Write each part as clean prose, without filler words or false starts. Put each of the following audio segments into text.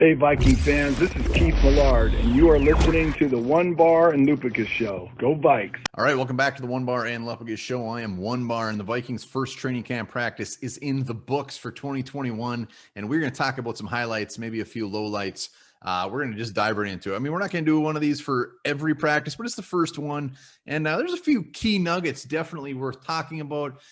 Hey, Viking fans, this is Keith Millard, and you are listening to the One Bar and Lupicus Show. Go Vikes. All right, welcome back to the One Bar and Lupicus Show. I am One Bar, and the Vikings' first training camp practice is in the books for 2021, and we're going to talk about some highlights, maybe a few lowlights. We're going to just dive right into it. I mean, we're not going to do one of these for every practice, but it's the first one, and there's a few key nuggets definitely worth talking about.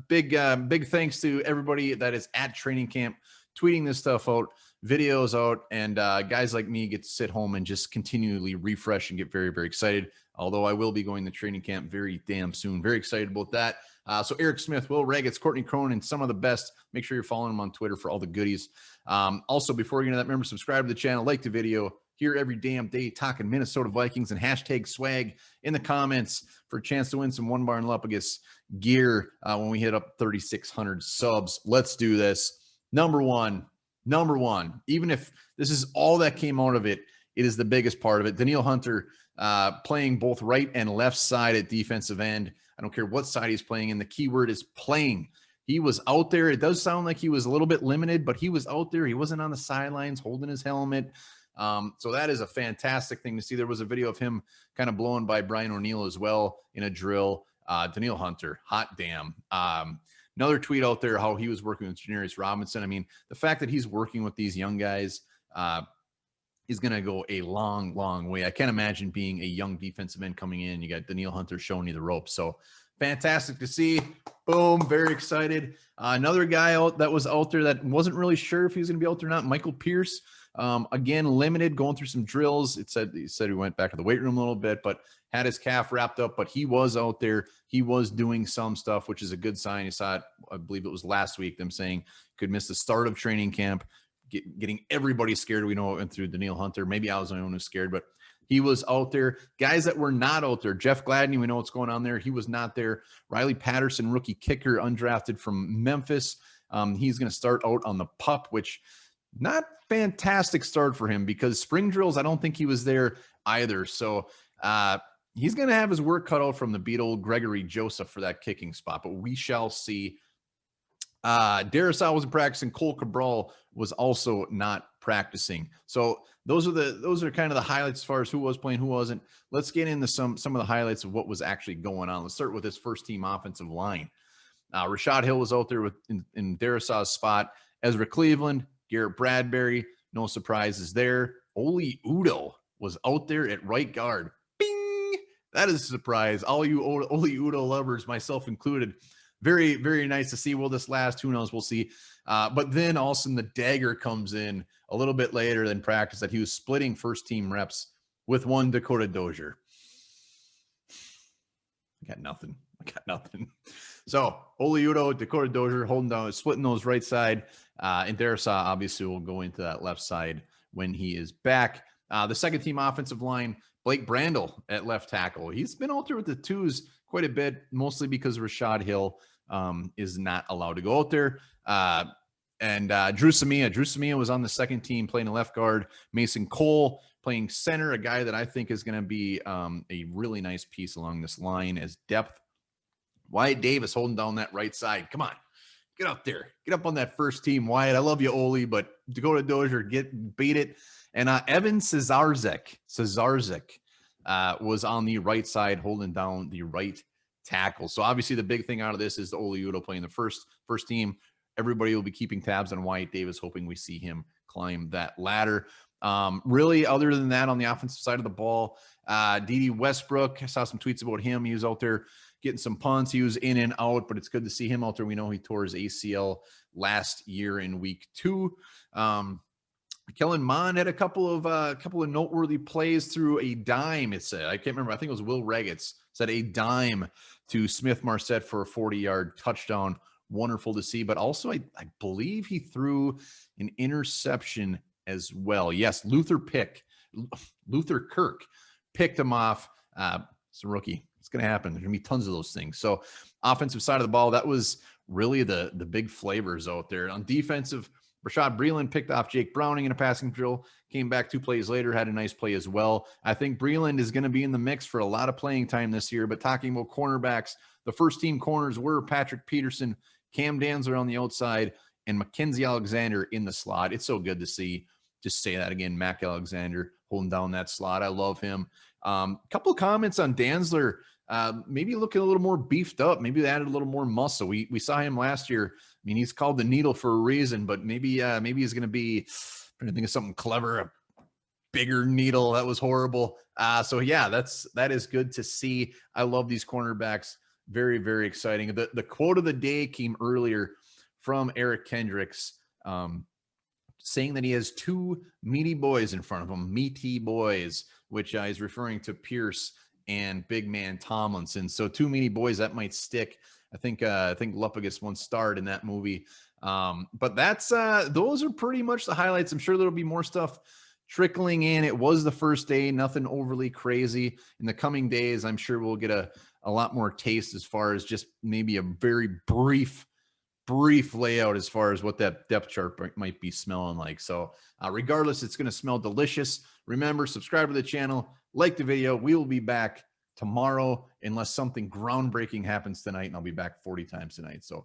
Big thanks to everybody that is at training camp, tweeting this stuff out, videos out, and guys like me get to sit home and just continually refresh and get very, very excited. Although I will be going to training camp very damn soon. Very excited about that. So Eric Smith, Will Reggets, Courtney Cronin, some of the best. Make sure you're following them on Twitter for all the goodies. Also, before we get into that, remember, subscribe to the channel, like the video, here every damn day talking Minnesota Vikings, and hashtag swag in the comments for a chance to win some One Bar and Lupicus gear when we hit up 3,600 subs. Let's do this. Number one, even if this is all that came out of it, it is the biggest part of it. Danielle Hunter playing both right and left side at defensive end. I don't care what side he's playing in. The key word is playing. He was out there. It does sound like he was a little bit limited, but he was out there. He wasn't on the sidelines holding his helmet. So that is a fantastic thing to see. There was a video of him kind of blown by Brian O'Neill as well in a drill. Danielle Hunter, hot damn. Another tweet out there how he was working with Janarius Robinson. I mean, the fact that he's working with these young guys is going to go a long, long way. I can't imagine being a young defensive end coming in. You got Danielle Hunter showing you the ropes. So fantastic to see. Boom, very excited. Another guy that was out there that wasn't really sure if he was going to be out there or not, Michael Pierce. Again, limited, going through some drills. He said he went back to the weight room a little bit, but had his calf wrapped up, but he was out there. He was doing some stuff, which is a good sign. You saw it, I believe it was last week, them saying could miss the start of training camp, getting everybody scared. We know it went through Danielle Hunter. Maybe I was the only one who's scared, but he was out there. Guys that were not out there, Jeff Gladney, we know what's going on there. He was not there. Riley Patterson, rookie kicker, undrafted from Memphis. He's going to start out on the PUP, which not fantastic start for him because spring drills, I don't think he was there either. So he's going to have his work cut out from the beat old Gregory Joseph for that kicking spot, but we shall see. Darrisaw wasn't practicing. Cole Cabral was also not practicing. So those are kind of the highlights as far as who was playing, who wasn't. Let's get into some of the highlights of what was actually going on. Let's start with this first team offensive line. Rashad Hill was out there in Darrisaw's spot. Ezra Cleveland, Garrett Bradbury, no surprises there. Oli Udoh was out there at right guard. Bing! That is a surprise. All you Oli Udoh lovers, myself included. Very, very nice to see. Will this last? Who knows? We'll see. But then all of a sudden the dagger comes in a little bit later than practice that he was splitting first team reps with one Dakota Dozier. I got nothing. So Oli Udoh, Dakota Dozier holding down, splitting those right side. And Darrisaw obviously will go into that left side when he is back. The second team offensive line, Blake Brandel at left tackle. He's been out there with the twos quite a bit, mostly because Rashad Hill is not allowed to go out there. And Drew Samia was on the second team playing left guard. Mason Cole playing center, a guy that I think is going to be a really nice piece along this line as depth. Wyatt Davis holding down that right side. Come on, get up there. Get up on that first team, Wyatt. I love you, Oli, but Dakota Dozier, beat it. And Evan Cesarzek was on the right side holding down the right tackle. So obviously the big thing out of this is the Oli Udoh playing the first team. Everybody will be keeping tabs on Wyatt Davis, hoping we see him climb that ladder. Really, other than that, on the offensive side of the ball, Dede Westbrook, I saw some tweets about him. He was out there getting some punts. He was in and out, but it's good to see him out there. We know he tore his ACL last year in week 2. Kellen Mond had a couple of noteworthy plays through a dime. It said, I can't remember. I think it was Will Reggets said a dime to Smith Marset for a 40-yard touchdown. Wonderful to see. But also, I believe he threw an interception as well. Yes, Luther Kirk picked him off. It's a rookie. It's going to happen. There's going to be tons of those things. So offensive side of the ball, that was really the big flavors out there. On defensive, Rashad Breeland picked off Jake Browning in a passing drill, came back 2 plays later, had a nice play as well. I think Breeland is going to be in the mix for a lot of playing time this year. But talking about cornerbacks, the first team corners were Patrick Peterson, Cam Danzler on the outside, and Mackenzie Alexander in the slot. It's so good to see just say that again. Mac Alexander holding down that slot. I love him. Couple of comments on Dantzler. Maybe looking a little more beefed up. Maybe they added a little more muscle. We saw him last year. I mean, he's called the needle for a reason, but maybe he's going to be, I'm trying to think of something clever, a bigger needle. That was horrible. So yeah, that is good to see. I love these cornerbacks. Very, very exciting. The quote of the day came earlier from Eric Kendricks, saying that he has two meaty boys in front of him, meaty boys, which he's referring to Pierce and big man Tomlinson. So two meaty boys, that might stick. I think Lupagus once starred in that movie. But that's those are pretty much the highlights. I'm sure there'll be more stuff trickling in. It was the first day, nothing overly crazy. In the coming days, I'm sure we'll get a lot more taste as far as just maybe a very brief layout as far as what that depth chart might be smelling like. So regardless, it's going to smell delicious. Remember, subscribe to the channel, like the video. We will be back tomorrow unless something groundbreaking happens tonight, and I'll be back 40 times tonight. So